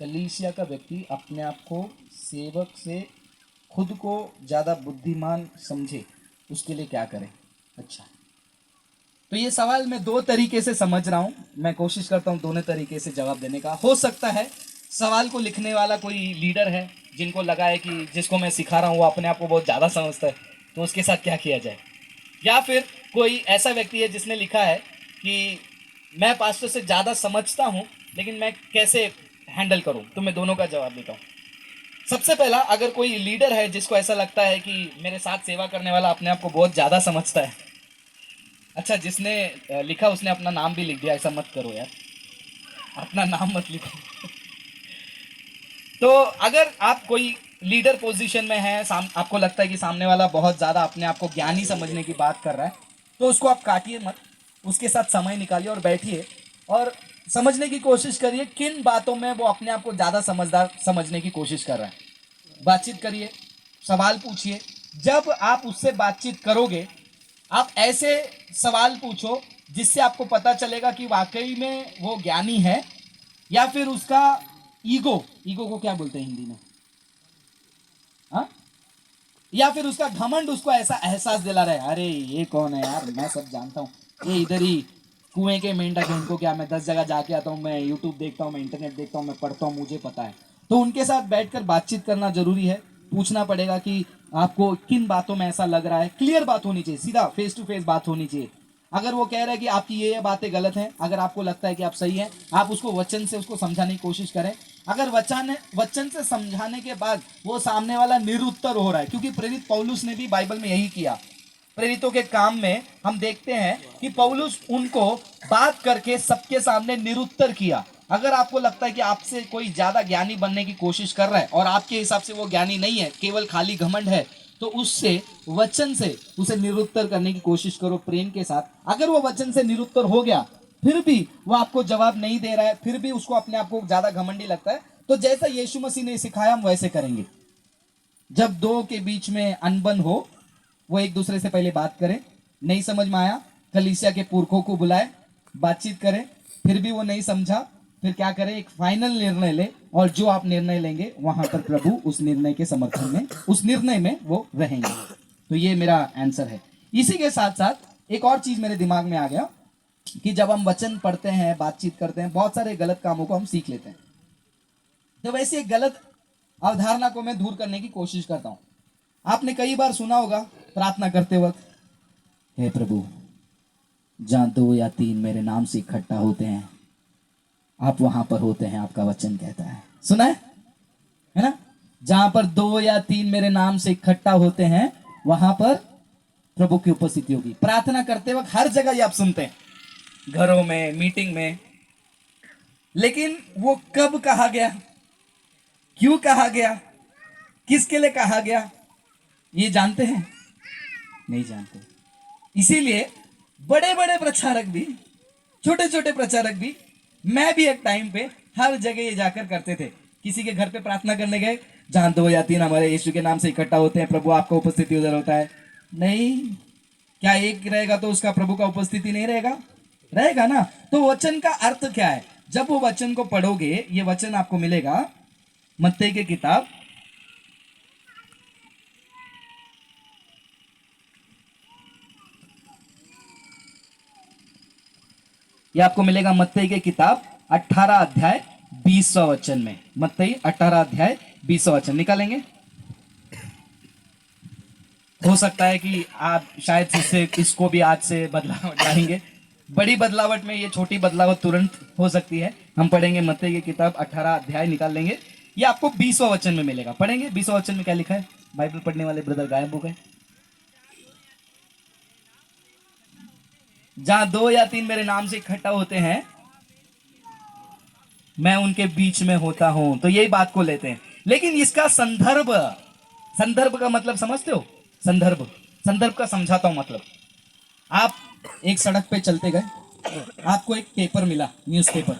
कलीसिया का व्यक्ति अपने आप को सेवक से खुद को ज़्यादा बुद्धिमान समझे, उसके लिए क्या करे? अच्छा, तो ये सवाल मैं दो तरीके से समझ रहा हूँ, मैं कोशिश करता हूँ दोनों तरीके से जवाब देने का। हो सकता है सवाल को लिखने वाला कोई लीडर है जिनको लगा है कि जिसको मैं सिखा रहा हूँ वो अपने आप को बहुत ज़्यादा समझता है, तो उसके साथ क्या किया जाए। या फिर कोई ऐसा व्यक्ति है जिसने लिखा है कि मैं पास्टर से ज़्यादा समझता हूँ लेकिन मैं कैसे हैंडल करूँ। तो मैं दोनों का जवाब देता हूँ। सबसे पहला, अगर कोई लीडर है जिसको ऐसा लगता है कि मेरे साथ सेवा करने वाला अपने आप को बहुत ज़्यादा समझता है। अच्छा, जिसने लिखा उसने अपना नाम भी लिख दिया, ऐसा मत करो यार, अपना नाम मत लिखो। तो अगर आप कोई लीडर पोजीशन में है, आपको लगता है कि सामने वाला बहुत ज़्यादा अपने आप को ज्ञानी समझने की बात कर रहा है, तो उसको आप काटिए मत, उसके साथ समय निकालिए और बैठिए और समझने की कोशिश करिए किन बातों में वो अपने आप को ज़्यादा समझदार समझने की कोशिश कर रहा है। बातचीत करिए, सवाल पूछिए। जब आप उससे बातचीत करोगे, आप ऐसे सवाल पूछो जिससे आपको पता चलेगा कि वाकई में वो ज्ञानी है या फिर उसका ईगो को क्या बोलते हैं हिंदी में, हाँ, या फिर उसका घमंड उसको ऐसा एहसास दिला रहा है, अरे ये कौन है यार, मैं सब जानता हूँ, ये इधर ही कुएं के मेंढक है, इनको क्या, मैं 10 जगह जाके आता हूँ, मैं यूट्यूब देखता हूँ, मैं इंटरनेट देखता हूँ, मैं पढ़ता हूँ, मुझे पता है। तो उनके साथ बैठकर बातचीत करना जरूरी है। पूछना पड़ेगा कि आपको किन बातों में ऐसा लग रहा है। क्लियर बात होनी चाहिए, सीधा फेस टू फेस बात होनी चाहिए। अगर वो कह रहा है कि आपकी ये बातें गलत हैं, अगर आपको लगता है कि आप सही हैं, आप उसको वचन से उसको समझाने की कोशिश करें। अगर वचन से समझाने के बाद वो सामने वाला निरुत्तर हो रहा है, क्योंकि प्रेरित पौलुस ने भी बाइबल में यही किया। प्रेरितों के काम में हम देखते हैं कि पौलुस उनको बात करके सबके सामने निरुत्तर किया। अगर आपको लगता है कि आपसे कोई ज्यादा ज्ञानी बनने की कोशिश कर रहा है और आपके हिसाब से वो ज्ञानी नहीं है, केवल खाली घमंड है, तो उससे वचन से उसे निरुत्तर करने की कोशिश करो प्रेम के साथ। अगर वो वचन से निरुत्तर हो गया, फिर भी वो आपको जवाब नहीं दे रहा है, फिर भी उसको अपने आप को ज्यादा घमंडी लगता है, तो जैसा यीशु मसीह ने सिखाया हम वैसे करेंगे। जब दो के बीच में अनबन हो, वो एक दूसरे से पहले बात करें। नहीं समझ में आया, कलीसिया के पुरखों को बुलाए, बातचीत करें। फिर भी वो नहीं समझा, फिर क्या करें, एक फाइनल निर्णय ले, और जो आप निर्णय लेंगे वहां पर प्रभु उस निर्णय के समर्थन में, उस निर्णय में वो रहेंगे। तो ये मेरा आंसर है। इसी के साथ साथ एक और चीज मेरे दिमाग में आ गया कि जब हम वचन पढ़ते हैं, बातचीत करते हैं, बहुत सारे गलत कामों को हम सीख लेते हैं। तो वैसे एक गलत अवधारणा को मैं दूर करने की कोशिश करता हूं। आपने कई बार सुना होगा प्रार्थना करते वक्त, हे प्रभु, जहां 2 या 3 मेरे नाम से इकट्ठा होते हैं, आप वहां पर होते हैं, आपका वचन कहता है। सुना है ना? जहां पर 2 या 3 मेरे नाम से इकट्ठा होते हैं, वहां पर प्रभु की उपस्थिति होगी। प्रार्थना करते वक्त हर जगह ये आप सुनते हैं, घरों में, मीटिंग में। लेकिन वो कब कहा गया, क्यों कहा गया, किसके लिए कहा गया, ये जानते हैं? नहीं जानते। इसीलिए बड़े बड़े प्रचारक भी, छोटे छोटे प्रचारक भी, मैं भी एक टाइम पे हर जगह ये जाकर करते थे। किसी के घर पे प्रार्थना करने गए, जहां 2 या 3 हमारे यीशु के नाम से इकट्ठा होते हैं, प्रभु आपका उपस्थिति उधर होता है। नहीं, क्या एक रहेगा तो उसका प्रभु का उपस्थिति नहीं रहेगा? रहेगा ना। तो वचन का अर्थ क्या है? जब वो वचन को पढ़ोगे, ये वचन आपको मिलेगा मत्ती की किताब, ये आपको मिलेगा मत्ती की किताब 18 अध्याय 20वां वचन में। मत्ती 18 अध्याय 20वां वचन निकालेंगे। हो सकता है कि आप शायद इससे इसको भी आज से बदलाव लाएंगे। बड़ी बदलावट में ये छोटी बदलावट तुरंत हो सकती है। हम पढ़ेंगे मत्ती की किताब 18 अध्याय, निकाल लेंगे। ये आपको 20वां वचन में मिलेगा। पढ़ेंगे 20वां वचन में क्या लिखा है। बाइबल पढ़ने वाले ब्रदर गायब हो गए। जहां 2 या 3 मेरे नाम से इकट्ठा होते हैं, मैं उनके बीच में होता हूं। तो यही बात को लेते हैं। लेकिन इसका संदर्भ, संदर्भ का मतलब समझते हो? संदर्भ, संदर्भ का समझाता हूं मतलब। आप एक सड़क पे चलते गए, आपको एक पेपर मिला, न्यूज़पेपर।